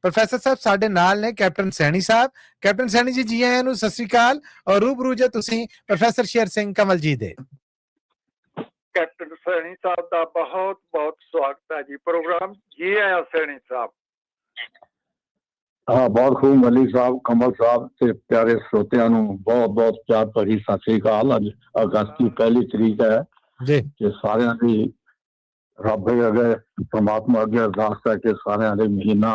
Professor ਸਾਹਿਬ ਸਾਡੇ ਨਾਲ ਨੇ ਕੈਪਟਨ ਸੈਣੀ ਸਾਹਿਬ। ਕੈਪਟਨ ਸੈਣੀ ਜੀ ਆਇਆਂ ਨੂੰ ਸਤਿ ਸ੍ਰੀ ਅਕਾਲ ਔਰ ਰੂਬਰੂ ਜੇ ਤੁਸੀਂ ਪ੍ਰੋਫੈਸਰ ਸ਼ੇਰ ਸਿੰਘ ਕਮਲ ਜੀ ਦੇ। कैप्टन सैनी साहब का बहुत बहुत स्वागत है जी प्रोग्राम। जी आया सैनी साहब। हाँ बहुत खूब मली साहब कमल साहब से प्यारे श्रोतियां बहुत बहुत प्यार भरी सत श्री अकाल। अज अगस्त की पहली तरीक है जी सारियां दी रब अगे परमात्मा अगे अरदास करके सारियां दे महीना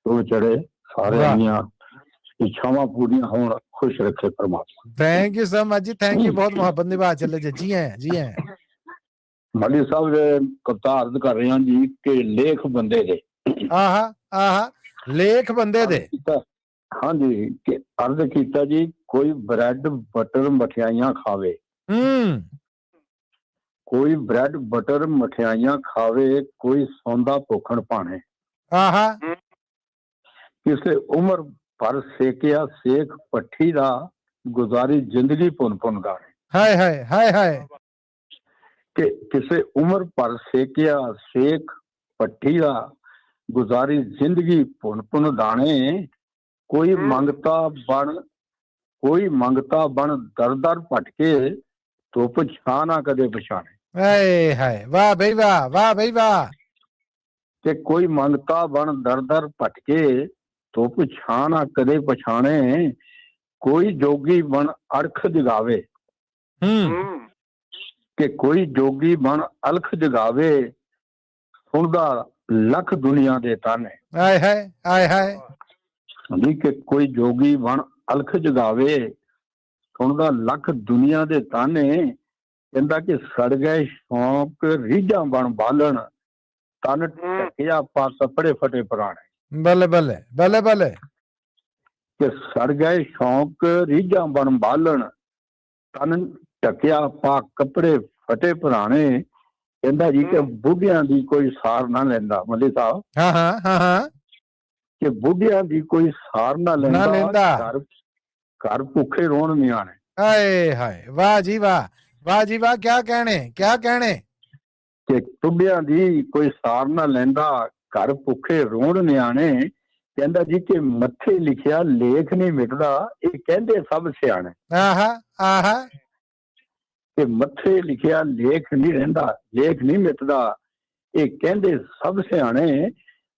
तो चढ़े सारियां दियां इच्छावां पूरियां होण खुश रखे परमात्मा। Thank you so much ji, thank you. बहुत मोहब्बत निभा चले जी हैं मली साहब कविता अर्ज कर रहे हैं जी कि लेख बंदे दे लेख बंदे दे। हाँ जी कि अर्ज कीता जी कोई ब्रेड बटर मठियाइयां खावे, कोई ब्रेड बटर मठियाइयां खावे, कोई सौंदा भुखण भाणे, किसे उम्र भर सेकिया सेक पट्ठी दा गुजारी जिंदगी पुन पुन गाने। हाय हाय हाय हाय कि किसे उम्र भर सेकिया सेक पट्ठी दा गुजारी जिंदगी पुन पुन दाने, कोई मंगता बन दर दर भटके धुप छां ना कदे पछाणे। हाय हाय वाह भाई वाह, वाह भाई वाह। कि कोई मंगता बन दर दर भटके धुप छां ना कदे पछाणे, कोई जोगी बन अरख जगावे, कि कोई जोगी बन अलख जगावे, सुनदा लख दुनिया दे ताने। हाय हाय हाय हाय कि कोई जोगी बन अलख जगावे, सुनदा लख दुनिया दे ताने, कहंदा कि सड़ गए शौक रीझां बन बालन, तन ढकिया पा कपड़े फटे पुराने। बल्ले बल्ले बल्ले बल्ले कि सड़ गए शौक रीझां बन बालन, तन ढकिया पा कपड़े फटे पुराने, कहंदा जी कि बुढ़ियां दी कोई सार ना लेंदा। मली साहब कि बुढ़ियां दी कोई सार ना लेंदा, घर भुखे रोण नियाणे। हाय हाय वाह जी वाह, वाह जी वाह। क्या कहने कि बुढ़ियां दी कोई सार ना लेंदा, घर भुखे रोण नियाणे, कहंदा जी कि मत्थे लिखिया लेख नहीं मिटदा, ये कहंदे सब सियाणे। कि मत्थे लिखिया लेख नहीं रहिंदा, लेख नहीं मिटदा, ये कहंदे सब सियाणे।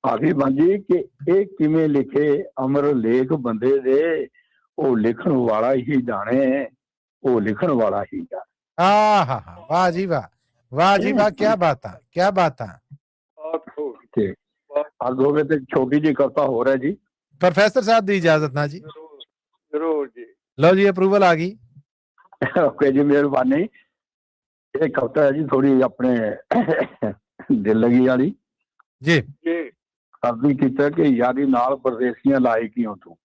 हाफिज बांजी कि ये किवें लिखे अमर लेख बंदे दे, ओ लिखण वाला ही जाने, ओ लिखण वाला ही जाने। वाह जी वाह, वाह जी वाह। क्या बात है, क्या बात है। अर्ज हो गए तो छोटी जी कविता हो रहा है जी। प्रोफेसर साहब दी इजाजत ना जी। जरूर जी। लो जी अप्रूवल आ गई। ओके जी मेहरबानी। ये कविता है जी थोड़ी अपने दिल लगी वाली जी। अर्ज कीता कि यारी नाल परदेसियां लाई क्यों तू।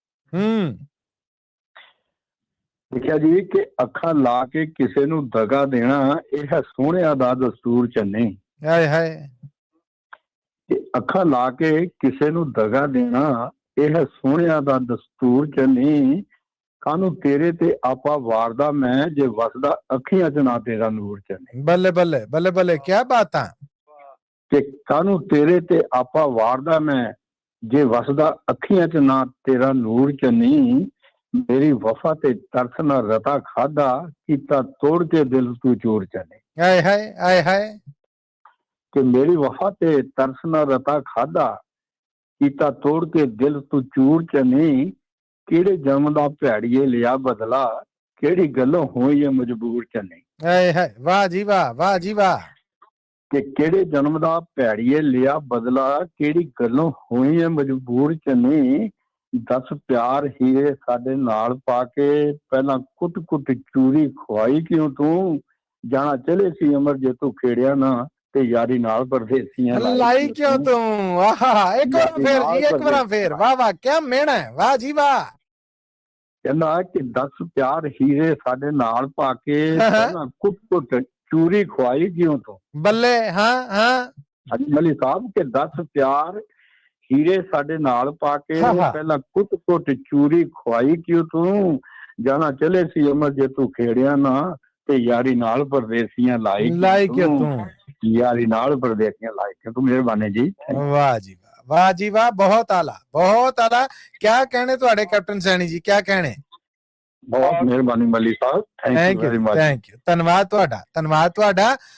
लिखिया जी कि अखा ला के किसे नू दगा देना, यह है सोहणिया दा दस्तूर च नहीं। हाय हाय कि अखा ला के किसे नू दगा देना, यह है सोहणिया दा दस्तूर च नहीं, कानू तेरे ते आपा वारदा मैं, जे वसदा अखियां च ना तेरा नूर च नहीं। बल्ले बल्ले बल्ले बल्ले क्या बात है। कि कानू तेरे ते आपा वारदा मैं, जे वसदा अखियां च ना तेरा नूर च नहीं, मेरी वफा ते तरस ना रता खादा, कीता तोड़ के दिल तू चूर च नहीं। हाय हाय हाय हाय कि मेरी वफा ते तरस ना रता खादा, कीता तोड़ के दिल तू चूर च नहीं, केड़े जन्म दा भैड़िए लिया बदला, केड़ी गल्लों होई है मजबूर च नहीं। हाय हाय वाह जी वाह, वाह जी वाह। कि केड़े जन्म दा भैड़िए लिया बदला, केड़ी गल्लों होई है मजबूर च नहीं, दस प्यार हीरे साडे नाल पाके, पहला कुट कुट चूरी खवाई क्यों तू, जाना चले सी अमर जे तू खेड़िया ना, ते यारी नाल परदेसियां लाई क्यों तू। एक बार फिर जी, एक बार फिर। वाह वाह क्या मेहना है, वाह जी वाह। कहना कि 10 प्यार हीरे साडे नाल पाके, पहला कुट कुट चूरी खवाई क्यों तू। बल्ले मली साहब के 10 प्यार हीरे साडे नाल पाके, पहला कुट कुट चूरी खवाई क्यों तू, जाना चले सी अमर जे तू खेड़िया ना, ते यारी नाल परदेसियां लाई क्यों तू, यारी नाल परदेसियां लाई क्यों तू। मेहरबानी जी। वाह जी वाह, ਵਾਹ ਜੀ ਵਾਹ, ਬਹੁਤ ਆਲਾ, ਬਹੁਤ ਆਲਾ। ਕਿਆ ਕਹਿਣੇ ਤੁਹਾਡੇ ਕੈਪਟਨ ਸੈਣੀ ਜੀ, ਕਿਆ ਕਹਿਣੇ? ਬਹੁਤ ਮਿਹਰਬਾਨੀ ਮੱਲੀ ਸਾਹਿਬ, thank you very much. Thank you, ਧੰਨਵਾਦ ਤੁਹਾਡਾ, ਧੰਨਵਾਦ ਤੁਹਾਡਾ।